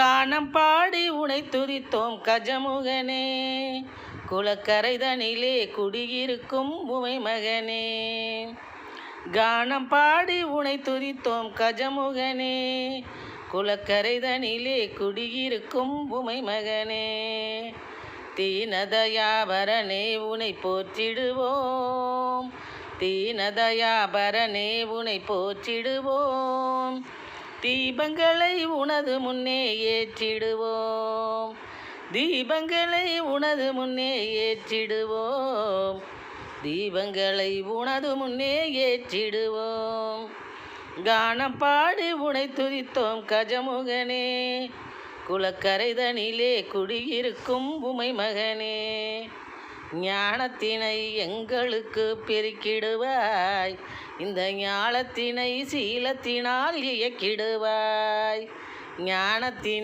கானம் பாடி உனை துதித்தோம் கஜமுகனே, குளக்கரைதனிலே குடியிருக்கும் உமை மகனே. கானம் பாடி உனை துதித்தோம் கஜமுகனே, குளக்கரைதனிலே குடியிருக்கும் உமை மகனே. தீனதயாபரனே உனை போற்றிடுவோம், தீனதயாபரனே உனை போற்றிடுவோம். தீபங்களை உனது முன்னே ஏற்றிடுவோம், தீபங்களை உனது முன்னே ஏற்றிடுவோம், தீபங்களை உனது முன்னே ஏற்றிடுவோம். கானம் பாடி உனை துதித்தோம் கஜமுகனே, குளக்கரைதனிலே குடியிருக்கும் உமை மகனே. ஞானத்தினை எங்களுக்கு பெருக்கிடுவாய், இந்த ஞானத்தினை சீலத்தினால் இயக்கிடுவாய். ஞானத்தினை